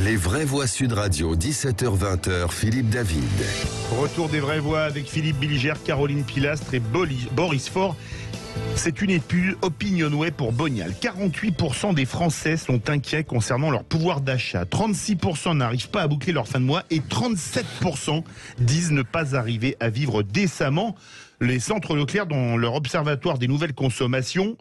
Les vraies voix Sud Radio, 17h-20h, Philippe David. Retour des vraies voix avec Philippe Bilger, Caroline Pilastre et Boris Faure. C'est une étude Opinionway pour Bonial. 48% des Français sont inquiets concernant leur pouvoir d'achat. 36% n'arrivent pas à boucler leur fin de mois et 37% disent ne pas arriver à vivre décemment. Les centres Leclerc, dans leur observatoire des nouvelles consommations,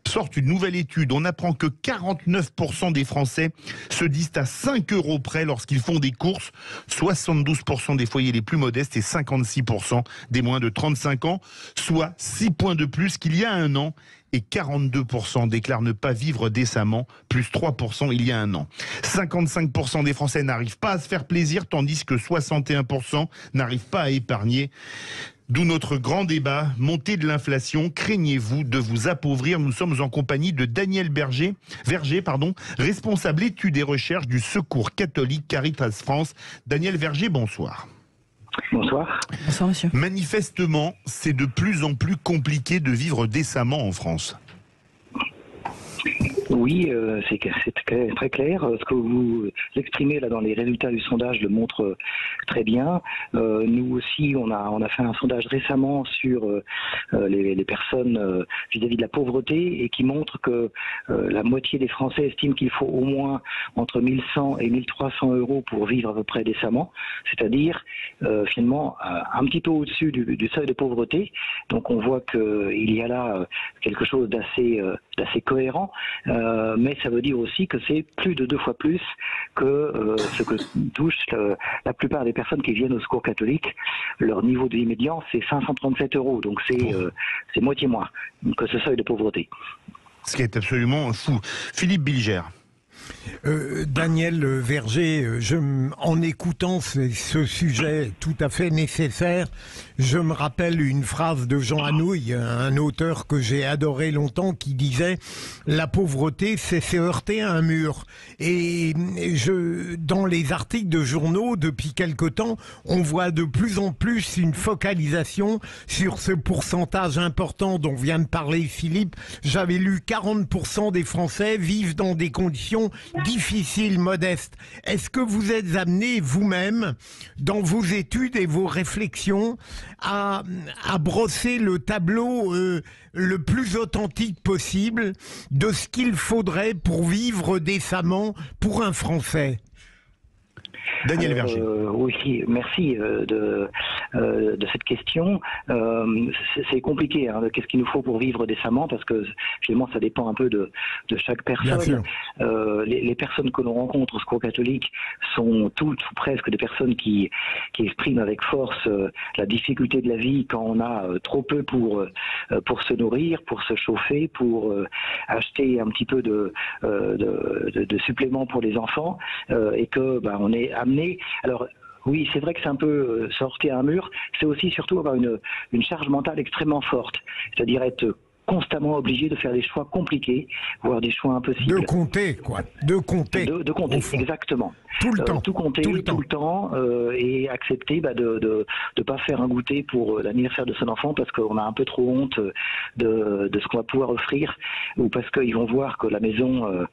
sortent une nouvelle étude. On apprend que 49% des Français se disent à 5 € près lorsqu'ils font des courses. 72% des foyers les plus modestes et 56% des moins de 35 ans, soit 6 points de plus qu'il y a un an. Et 42% déclarent ne pas vivre décemment, plus 3% il y a un an. 55% des Français n'arrivent pas à se faire plaisir, tandis que 61% n'arrivent pas à épargner. D'où notre grand débat, montée de l'inflation, craignez-vous de vous appauvrir? Nous sommes en compagnie de Daniel Verger, responsable études et recherches du Secours catholique Caritas France. Daniel Verger, bonsoir. Bonsoir. Bonsoir monsieur. Manifestement, c'est de plus en plus compliqué de vivre décemment en France. Oui, c'est très clair. Ce que vous exprimez là dans les résultats du sondage le montre très bien. Nous aussi, on a fait un sondage récemment sur les personnes vis-à-vis de la pauvreté et qui montre que la moitié des Français estiment qu'il faut au moins entre 1100 et 1300 € pour vivre à peu près décemment, c'est-à-dire finalement un petit peu au-dessus du seuil de pauvreté. Donc on voit qu'il y a là quelque chose d'assez cohérent. Mais ça veut dire aussi que c'est plus de 2 fois plus que ce que touchent la plupart des personnes qui viennent au Secours catholique. Leur niveau de vie médian, c'est 537 €. Donc c'est moitié moins que ce seuil de pauvreté. Ce qui est absolument fou. Philippe Bilger. Daniel Verger, en écoutant ce sujet tout à fait nécessaire, je me rappelle une phrase de Jean Anouilh, un auteur que j'ai adoré longtemps, qui disait « La pauvreté, c'est se heurter à un mur ». Et dans les articles de journaux, depuis quelque temps, on voit de plus en plus une focalisation sur ce pourcentage important dont vient de parler Philippe. J'avais lu 40% des Français vivent dans des conditions difficiles, modestes. Est-ce que vous êtes amené vous-même, dans vos études et vos réflexions, à brosser le tableau le plus authentique possible de ce qu'il faudrait pour vivre décemment pour un Français? Daniel Verger. Oui, merci de cette question. C'est compliqué. Hein, qu'est-ce qu'il nous faut pour vivre décemment? Parce que finalement, ça dépend un peu de chaque personne. Les personnes que l'on rencontre au Secours catholique sont toutes ou presque des personnes qui expriment avec force la difficulté de la vie quand on a trop peu pour se nourrir, pour se chauffer, pour acheter un petit peu de suppléments pour les enfants, et que on est amené. Alors oui, c'est vrai que c'est un peu sortir un mur. C'est aussi surtout avoir une charge mentale extrêmement forte, c'est-à-dire être constamment obligé de faire des choix compliqués, voire des choix impossibles. De compter, quoi. De compter. De compter, exactement. Tout le temps. Tout compter, tout le temps, et accepter de pas faire un goûter pour l'anniversaire de son enfant parce qu'on a un peu trop honte de ce qu'on va pouvoir offrir, ou parce qu'ils vont voir que la maison,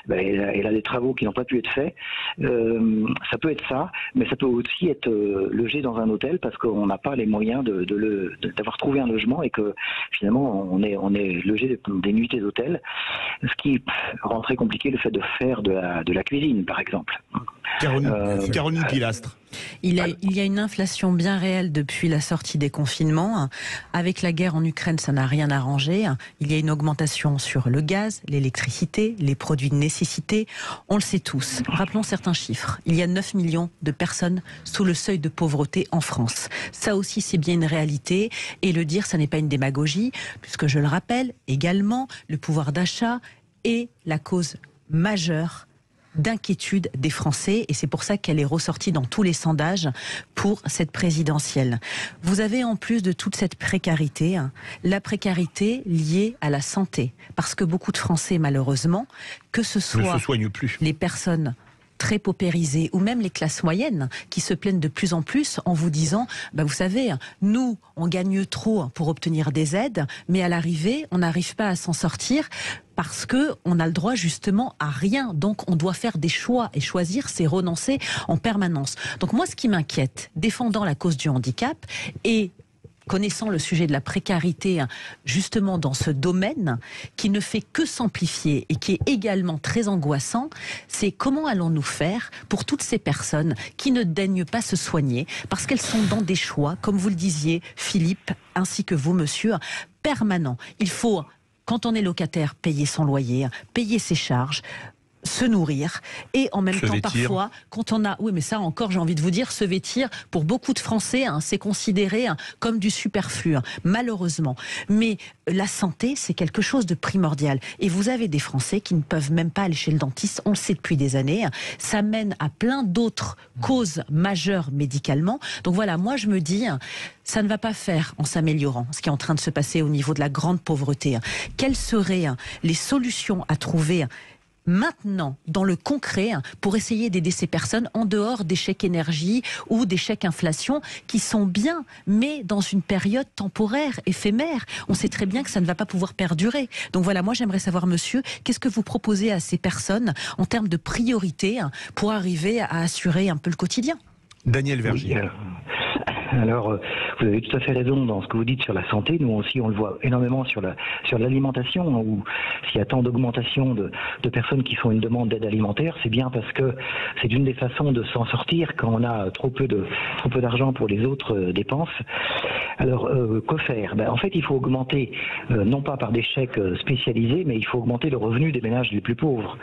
elle a des travaux qui n'ont pas pu être faits. Ça peut être ça, mais ça peut aussi être logé dans un hôtel parce qu'on n'a pas les moyens d'avoir trouvé un logement et que finalement on est logé des nuitées d'hôtel, ce qui rend très compliqué le fait de faire de la cuisine, par exemple. Caroline Pilastre. Il y a une inflation bien réelle depuis la sortie des confinements. Avec la guerre en Ukraine, ça n'a rien arrangé. Il y a une augmentation sur le gaz, l'électricité, les produits de nécessité. On le sait tous. Rappelons certains chiffres. Il y a 9 millions de personnes sous le seuil de pauvreté en France. Ça aussi, c'est bien une réalité. Et le dire, ça n'est pas une démagogie, puisque je le rappelle également, le pouvoir d'achat est la cause majeure d'inquiétude des Français, et c'est pour ça qu'elle est ressortie dans tous les sondages pour cette présidentielle. Vous avez en plus de toute cette précarité, la précarité liée à la santé, parce que beaucoup de Français, malheureusement, que ce soit ne se soignent plus. Les personnes très paupérisées ou même les classes moyennes qui se plaignent de plus en plus en vous disant vous savez, nous on gagne trop pour obtenir des aides, mais à l'arrivée on n'arrive pas à s'en sortir. parce que on a le droit justement à rien. Donc on doit faire des choix, et choisir, c'est renoncer en permanence. Donc moi, ce qui m'inquiète, défendant la cause du handicap et connaissant le sujet de la précarité, justement dans ce domaine, qui ne fait que s'amplifier et qui est également très angoissant, c'est comment allons-nous faire pour toutes ces personnes qui ne daignent pas se soigner, parce qu'elles sont dans des choix, comme vous le disiez, Philippe, ainsi que vous, monsieur, permanents. Il faut, quand on est locataire, payer son loyer, payer ses charges, se nourrir, et en même temps parfois quand on a, oui mais ça encore j'ai envie de vous dire, se vêtir pour beaucoup de Français c'est considéré comme du superflu malheureusement, mais la santé c'est quelque chose de primordial, et vous avez des Français qui ne peuvent même pas aller chez le dentiste, on le sait depuis des années, ça mène à plein d'autres causes majeures médicalement. Donc voilà, moi je me dis, ça ne va pas faire en s'améliorant ce qui est en train de se passer au niveau de la grande pauvreté. Quelles seraient les solutions à trouver maintenant, dans le concret, pour essayer d'aider ces personnes en dehors des chèques énergie ou des chèques inflation qui sont bien, mais dans une période temporaire, éphémère. On sait très bien que ça ne va pas pouvoir perdurer. Donc voilà, moi j'aimerais savoir, monsieur, qu'est-ce que vous proposez à ces personnes en termes de priorité pour arriver à assurer un peu le quotidien? Daniel Vergier. Alors, vous avez tout à fait raison dans ce que vous dites sur la santé. Nous aussi, on le voit énormément sur l'alimentation, où s'il y a tant d'augmentation de personnes qui font une demande d'aide alimentaire, c'est bien parce que c'est une des façons de s'en sortir quand on a trop peu d'argent pour les autres dépenses. Alors, que faire? En fait, il faut augmenter, non pas par des chèques spécialisés, mais il faut augmenter le revenu des ménages les plus pauvres,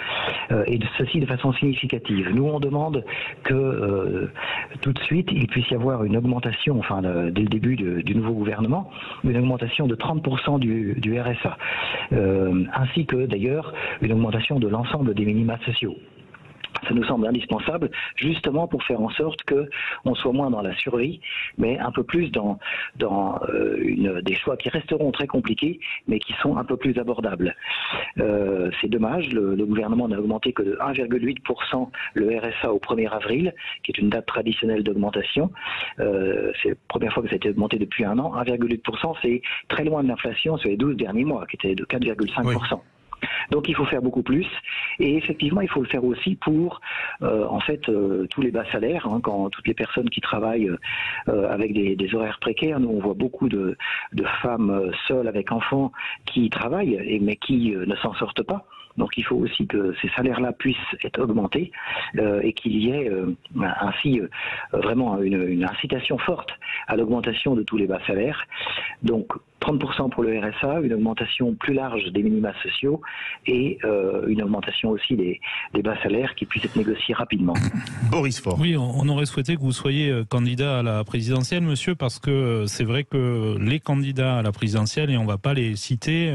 et ceci de façon significative. Nous, on demande que tout de suite, il puisse y avoir une augmentation, dès le début du nouveau gouvernement, une augmentation de 30% du RSA, ainsi que d'ailleurs une augmentation de l'ensemble des minima sociaux. Ça nous semble indispensable, justement pour faire en sorte qu'on soit moins dans la survie, mais un peu plus dans des choix qui resteront très compliqués, mais qui sont un peu plus abordables. C'est dommage, le gouvernement n'a augmenté que de 1,8% le RSA au 1er avril, qui est une date traditionnelle d'augmentation. C'est la première fois que ça a été augmenté depuis un an. 1,8%, c'est très loin de l'inflation sur les 12 derniers mois, qui était de 4,5%. Oui. Donc il faut faire beaucoup plus, et effectivement il faut le faire aussi pour tous les bas salaires, quand toutes les personnes qui travaillent avec des horaires précaires. Nous on voit beaucoup de femmes seules avec enfants qui travaillent mais qui ne s'en sortent pas. Donc il faut aussi que ces salaires-là puissent être augmentés et qu'il y ait ainsi vraiment une incitation forte à l'augmentation de tous les bas salaires. Donc 30% pour le RSA, une augmentation plus large des minima sociaux et une augmentation aussi des bas salaires qui puissent être négociés rapidement. Boris Faure. Oui, on aurait souhaité que vous soyez candidat à la présidentielle, monsieur, parce que c'est vrai que les candidats à la présidentielle, et on ne va pas les citer,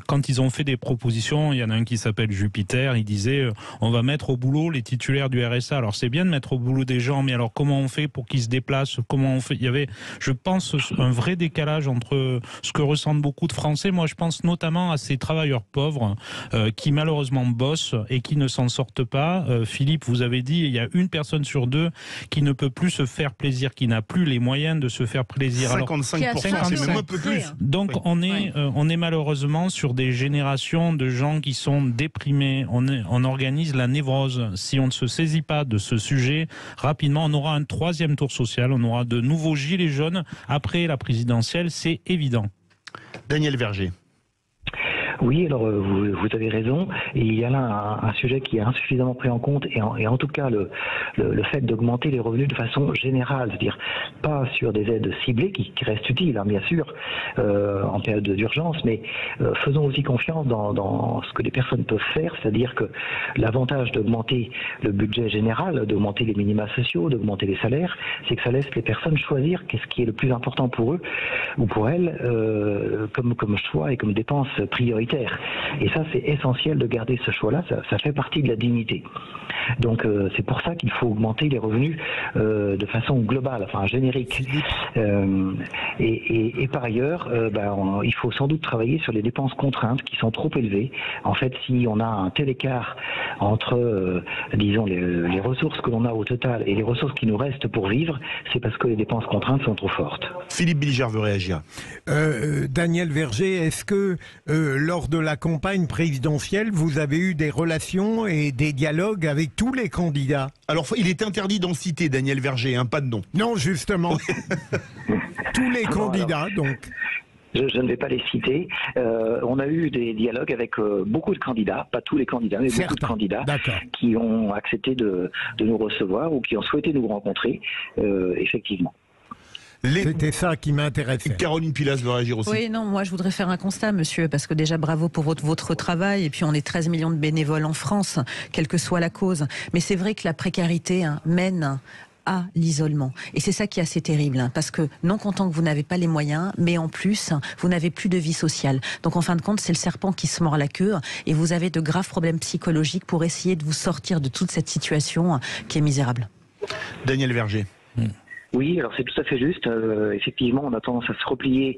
quand ils ont fait des propositions, il y en a un qui s'appelle Jupiter, il disait on va mettre au boulot les titulaires du RSA. Alors c'est bien de mettre au boulot des gens, mais alors comment on fait pour qu'ils se déplacent? Comment on fait? Il y avait, je pense, un vrai décalage entre ce que ressentent beaucoup de Français. Moi, je pense notamment à ces travailleurs pauvres qui malheureusement bossent et qui ne s'en sortent pas. Philippe, vous avez dit, il y a une personne sur deux qui ne peut plus se faire plaisir, qui n'a plus les moyens de se faire plaisir. 55%, c'est même un peu plus. Donc on est malheureusement sur des générations de gens qui sont déprimés. On organise la névrose. Si on ne se saisit pas de ce sujet rapidement, on aura un troisième tour social, on aura de nouveaux gilets jaunes après la présidentielle, c'est évident. Daniel Vergier. Oui, alors vous avez raison. Et il y a là un sujet qui est insuffisamment pris en compte, et en tout cas le fait d'augmenter les revenus de façon générale, c'est-à-dire pas sur des aides ciblées qui restent utiles, bien sûr, en période d'urgence, mais faisons aussi confiance dans ce que les personnes peuvent faire, c'est-à-dire que l'avantage d'augmenter le budget général, d'augmenter les minima sociaux, d'augmenter les salaires, c'est que ça laisse les personnes choisir qu'est-ce qui est le plus important pour eux ou pour elles comme choix et comme dépenses prioritaires. Et ça, c'est essentiel de garder ce choix-là, ça fait partie de la dignité. Donc c'est pour ça qu'il faut augmenter les revenus de façon globale, générique. Et par ailleurs, il faut sans doute travailler sur les dépenses contraintes qui sont trop élevées. En fait, si on a un tel écart entre, disons, les ressources que l'on a au total et les ressources qui nous restent pour vivre, c'est parce que les dépenses contraintes sont trop fortes. Philippe Bilger veut réagir. Daniel Vergier, est-ce que lors de la campagne présidentielle, vous avez eu des relations et des dialogues avec tous les candidats? Alors, il est interdit d'en citer, Daniel Verger, hein, pas de nom. Non, justement. Tous les candidats, donc. Je ne vais pas les citer. On a eu des dialogues avec beaucoup de candidats, pas tous les candidats, mais beaucoup de candidats qui ont accepté de nous recevoir ou qui ont souhaité nous rencontrer, effectivement. C'était ça qui m'intéressait. Caroline Pilas veut réagir aussi. Oui, non, moi je voudrais faire un constat, monsieur, parce que déjà bravo pour votre travail, et puis on est 13 millions de bénévoles en France, quelle que soit la cause. Mais c'est vrai que la précarité mène à l'isolement. Et c'est ça qui est assez terrible, parce que non content que vous n'avez pas les moyens, mais en plus, vous n'avez plus de vie sociale. Donc en fin de compte, c'est le serpent qui se mord la queue, et vous avez de graves problèmes psychologiques pour essayer de vous sortir de toute cette situation qui est misérable. Daniel Verger. Oui, alors c'est tout à fait juste. Effectivement, on a tendance à se replier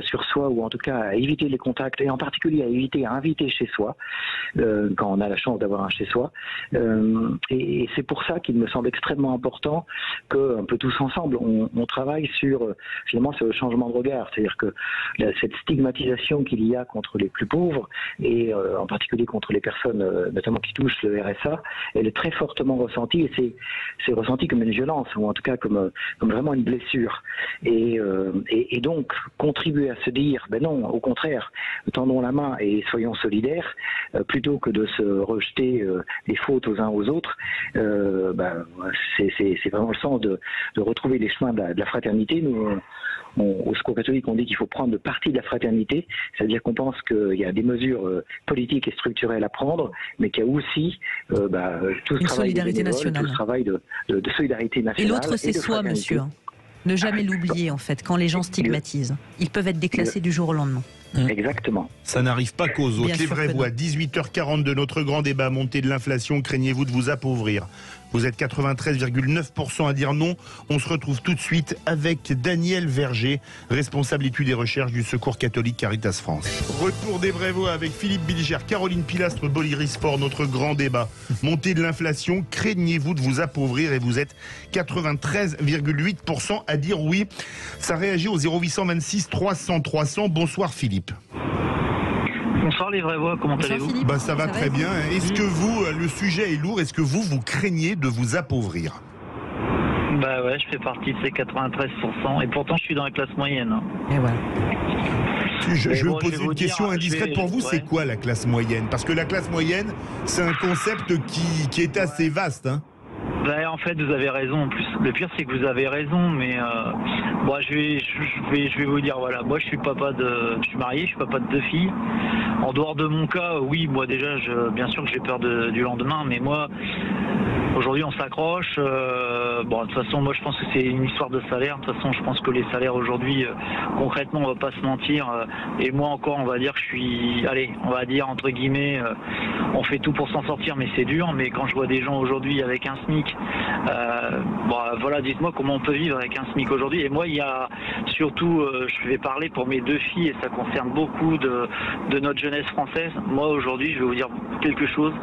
sur soi, ou en tout cas à éviter les contacts, et en particulier à éviter à inviter chez soi, quand on a la chance d'avoir un chez soi. Et c'est pour ça qu'il me semble extrêmement important qu'un peu tous ensemble, on travaille finalement sur le changement de regard. C'est-à-dire que cette stigmatisation qu'il y a contre les plus pauvres, et en particulier contre les personnes notamment qui touchent le RSA, elle est très fortement ressentie, et c'est ressenti comme une violence, ou en tout cas comme vraiment une blessure. Et donc, contribuer à se dire, ben non, au contraire, tendons la main et soyons solidaires, plutôt que de se rejeter les fautes aux uns aux autres, c'est vraiment le sens de retrouver les chemins de la fraternité. Nous, au Secours catholique, on dit qu'il faut prendre le parti de la fraternité, c'est-à-dire qu'on pense qu'il y a des mesures politiques et structurelles à prendre, mais qu'il y a aussi tout ce travail solidarité nationale, tout ce travail de solidarité nationale. Et l'autre, c'est soi, monsieur. Ne jamais l'oublier, en fait, quand les gens stigmatisent. Ils peuvent être déclassés du jour au lendemain. Exactement. Ça n'arrive pas qu'aux autres. Bien Les sûr vraies que voix, 18h40 de notre grand débat, montée de l'inflation, craignez-vous de vous appauvrir? Vous êtes 93,9% à dire non. On se retrouve tout de suite avec Daniel Verger, responsable études et recherches du Secours catholique Caritas France. Retour des vraies voix avec Philippe Bilger, Caroline Pilastre, Boliris-Sport, notre grand débat. Montée de l'inflation, craignez-vous de vous appauvrir? Et vous êtes 93,8% à dire oui. Ça réagit au 0826 300 300. Bonsoir Philippe. Bonsoir les vraies voix, comment allez-vous? Ça va très bien. Est-ce que vous, le sujet est lourd, est-ce que vous craignez de vous appauvrir? Bah ouais, je fais partie de ces 93%, et pourtant je suis dans la classe moyenne. Et voilà. Je vais vous poser une question indiscrète pour vous, c'est quoi la classe moyenne? Parce que la classe moyenne, c'est un concept qui est assez vaste, hein. En fait, vous avez raison. En plus, le pire, c'est que vous avez raison, mais je vais vous dire, voilà, moi, je suis marié, je suis papa de 2 filles. En dehors de mon cas, oui, moi déjà, bien sûr que j'ai peur du lendemain, mais moi, aujourd'hui, on s'accroche. De toute façon, moi, je pense que c'est une histoire de salaire. De toute façon, je pense que les salaires aujourd'hui, concrètement, on va pas se mentir. Et moi encore, on va dire que je suis, on va dire entre guillemets, on fait tout pour s'en sortir, mais c'est dur. Mais quand je vois des gens aujourd'hui avec un SMIC, voilà, dites-moi comment on peut vivre avec un SMIC aujourd'hui. Et moi, il y a surtout, je vais parler pour mes 2 filles, et ça concerne beaucoup de notre jeunesse française. Moi, aujourd'hui, je vais vous dire quelque chose.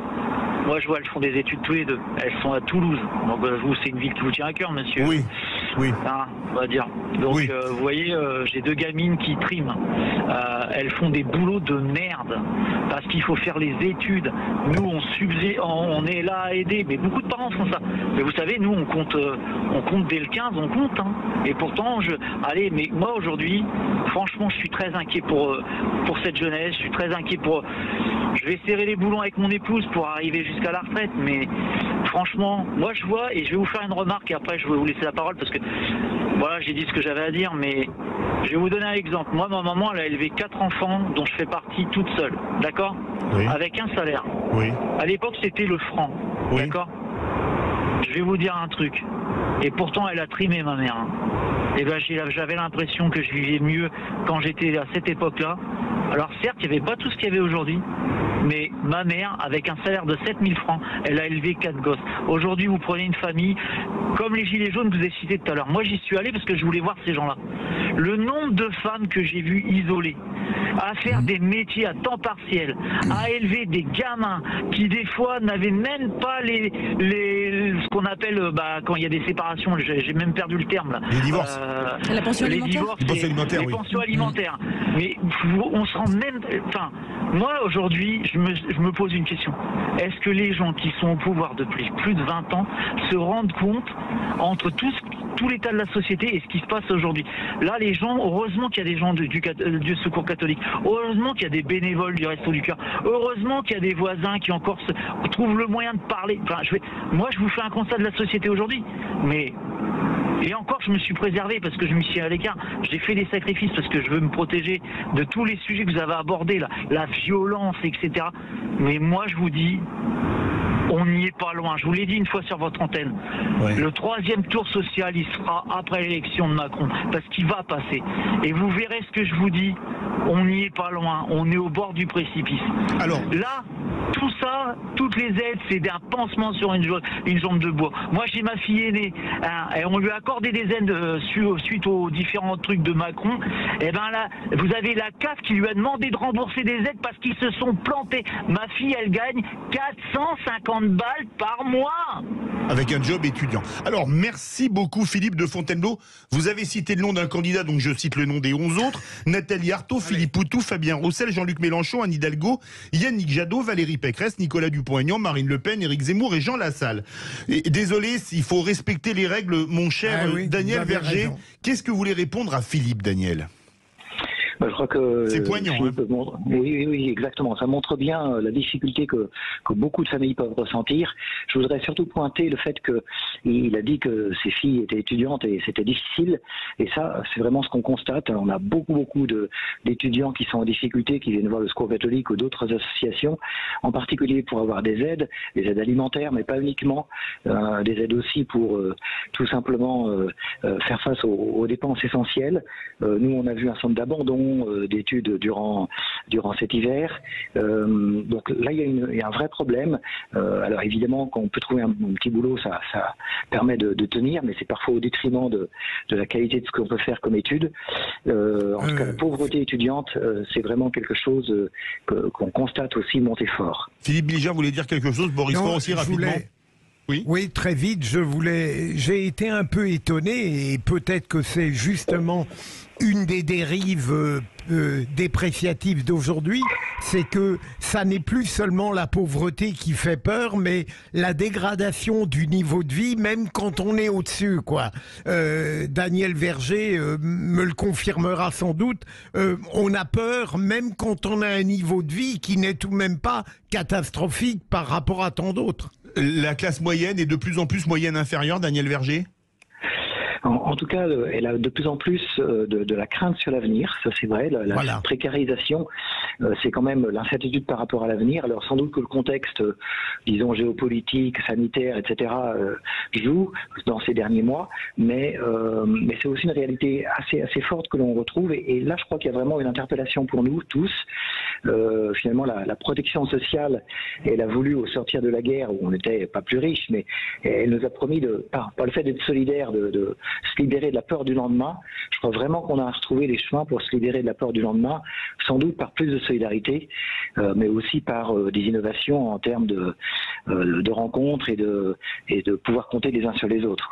Moi, je vois, elles font des études tous les 2. Elles sont à Toulouse. Donc, vous, c'est une ville qui vous tient à cœur, monsieur. Oui. Hein, on va dire. Donc, oui. Vous voyez, j'ai 2 gamines qui triment. Elles font des boulots de merde parce qu'il faut faire les études. Nous, on est là à aider, mais beaucoup de parents font ça. Mais vous savez, nous, on compte dès le 15, on compte. Hein. Et pourtant, mais moi, aujourd'hui, franchement, je suis très inquiet pour cette jeunesse. Je suis très inquiet je vais serrer les boulons avec mon épouse pour arriver jusqu'à la retraite, mais franchement, moi je vois, et je vais vous faire une remarque et après je vais vous laisser la parole parce que voilà, j'ai dit ce que j'avais à dire, mais je vais vous donner un exemple. Moi, ma maman, elle a élevé 4 enfants dont je fais partie toute seule, d'accord? Oui. Avec un salaire. Oui. À l'époque, c'était le franc, oui. D'accord? Je vais vous dire un truc, et pourtant elle a trimé ma mère. Hein. Et j'avais l'impression que je vivais mieux quand j'étais à cette époque-là. Alors certes, il n'y avait pas tout ce qu'il y avait aujourd'hui, mais ma mère, avec un salaire de 7 000 francs, elle a élevé 4 gosses. Aujourd'hui, vous prenez une famille, comme les gilets jaunes que vous avez cités tout à l'heure. Moi, j'y suis allé parce que je voulais voir ces gens-là. Le nombre de femmes que j'ai vues isolées, à faire des métiers à temps partiel, à élever des gamins qui, des fois, n'avaient même pas ce qu'on appelle quand il y a des séparations, j'ai même perdu le terme là. Les divorces. La pension alimentaire. Les pensions alimentaires, les oui. pensions alimentaires. Mais on se rend même. Enfin, moi aujourd'hui, je me pose une question. Est-ce que les gens qui sont au pouvoir depuis plus de 20 ans se rendent compte entre tout l'état de la société et ce qui se passe aujourd'hui? Là, les gens, heureusement qu'il y a des gens du Secours catholique, heureusement qu'il y a des bénévoles du Resto du Cœur, heureusement qu'il y a des voisins qui encore trouvent le moyen de parler. Enfin, moi, je vous fais un constat de la société aujourd'hui, mais et encore, je me suis préservé parce que je me suis à l'écart. J'ai fait des sacrifices parce que je veux me protéger de tous les sujets que vous avez abordés, là, la violence, etc. Mais moi, je vous dis, on n'y est pas loin. Je vous l'ai dit une fois sur votre antenne. Ouais. Le 3e tour social, il sera après l'élection de Macron, parce qu'il va passer. Et vous verrez ce que je vous dis. On n'y est pas loin. On est au bord du précipice. Alors, là, tout ça, toutes les aides, c'est un pansement sur une jambe de bois. Moi, j'ai ma fille aînée, et on lui a accordé des aides suite aux différents trucs de Macron. Et ben là, vous avez la CAF qui lui a demandé de rembourser des aides parce qu'ils se sont plantés. Ma fille, elle gagne 450 balles par mois. avec un job étudiant. Alors, merci beaucoup Philippe de Fontainebleau. Vous avez cité le nom d'un candidat, donc je cite le nom des 11 autres. Nathalie Arthaud, Philippe Poutou, Fabien Roussel, Jean-Luc Mélenchon, Anne Hidalgo, Yannick Jadot, Valérie Pécresse, Nicolas Dupont-Aignan, Marine Le Pen, Éric Zemmour et Jean Lassalle. Et désolé, il faut respecter les règles, mon cher Daniel Verger. Qu'est-ce que vous voulez répondre à Philippe, Daniel ? Je crois que c'est poignant. Oui, exactement. Ça montre bien la difficulté que beaucoup de familles peuvent ressentir. Je voudrais surtout pointer le fait qu'il a dit que ses filles étaient étudiantes et c'était difficile. Et ça, c'est vraiment ce qu'on constate. On a beaucoup d'étudiants qui sont en difficulté, qui viennent voir le Secours catholique ou d'autres associations, en particulier pour avoir des aides alimentaires, mais pas uniquement, des aides aussi pour tout simplement faire face aux dépenses essentielles. Nous, on a vu un centre d'abandon d'études durant cet hiver. Donc là, il y a un vrai problème. Alors évidemment, quand on peut trouver un petit boulot, ça permet de tenir, mais c'est parfois au détriment de la qualité de ce qu'on peut faire comme études. En tout cas, la pauvreté étudiante, c'est vraiment quelque chose qu'on constate aussi monter fort. Philippe Bilger voulait dire quelque chose, Boris Faure aussi rapidement. Oui, très vite, j'ai été un peu étonné, et peut-être que c'est justement une des dérives dépréciatives d'aujourd'hui, c'est que ça n'est plus seulement la pauvreté qui fait peur, mais la dégradation du niveau de vie, même quand on est au-dessus, quoi. Daniel Verger me le confirmera sans doute. On a peur, même quand on a un niveau de vie qui n'est tout de même pas catastrophique par rapport à tant d'autres. La classe moyenne est de plus en plus moyenne inférieure, Daniel Verger ? En tout cas, elle a de plus en plus de la crainte sur l'avenir, ça c'est vrai, la précarisation, c'est quand même l'incertitude par rapport à l'avenir. Alors sans doute que le contexte, disons, géopolitique, sanitaire, etc., joue dans ces derniers mois, mais c'est aussi une réalité assez forte que l'on retrouve, et là je crois qu'il y a vraiment une interpellation pour nous tous. Finalement, la protection sociale, elle a voulu, au sortir de la guerre, où on n'était pas plus riche, mais elle nous a promis, par le fait d'être solidaire, de se libérer de la peur du lendemain. Je crois vraiment qu'on a retrouvé les chemins pour se libérer de la peur du lendemain, sans doute par plus de solidarité, mais aussi par des innovations en termes de rencontres et de pouvoir compter les uns sur les autres.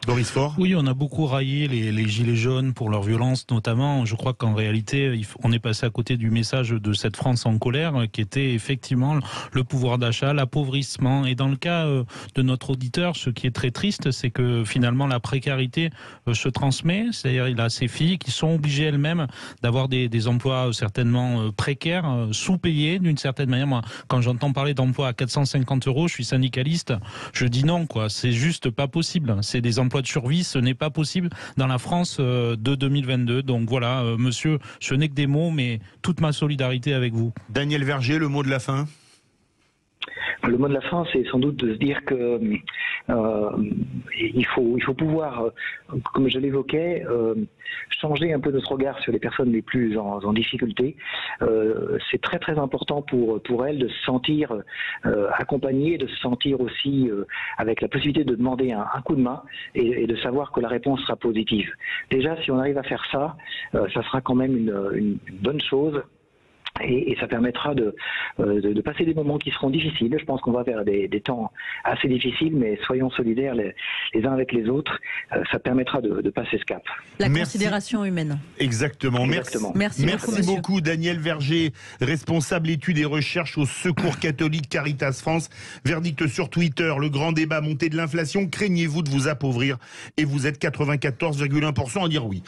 Boris Faure. Oui, on a beaucoup raillé les gilets jaunes pour leur violence notamment. Je crois qu'en réalité, on est passé à côté du message de cette France en colère qui était effectivement le pouvoir d'achat, l'appauvrissement. Et dans le cas de notre auditeur, ce qui est très triste, c'est que finalement la précarité se transmet. C'est-à-dire il a ses filles qui sont obligées elles-mêmes d'avoir des emplois certainement précaires, sous-payés d'une certaine manière. Moi, quand j'entends parler d'emplois à 450 €, je suis syndicaliste, je dis non, quoi. C'est juste pas possible. C'est des emplois de survie, ce n'est pas possible dans la France de 2022. Donc voilà, monsieur, ce n'est que des mots, mais toute ma solidarité avec vous. Daniel Verger, le mot de la fin. Le mot de la fin, c'est sans doute de se dire que il faut pouvoir, comme je l'évoquais, changer un peu notre regard sur les personnes les plus en difficulté. C'est très très important pour elles de se sentir accompagnées, de se sentir aussi avec la possibilité de demander un coup de main et de savoir que la réponse sera positive. Déjà, si on arrive à faire ça, ça sera quand même une bonne chose. Et ça permettra de passer des moments qui seront difficiles. Je pense qu'on va vers des temps assez difficiles, mais soyons solidaires les uns avec les autres. Ça permettra de passer ce cap. La considération humaine. Exactement. Merci beaucoup, Daniel Verger, responsable études et recherches au Secours catholique Caritas France. Verdict sur Twitter, le grand débat, montée de l'inflation. Craignez-vous de vous appauvrir? Et vous êtes 94,1% à dire oui.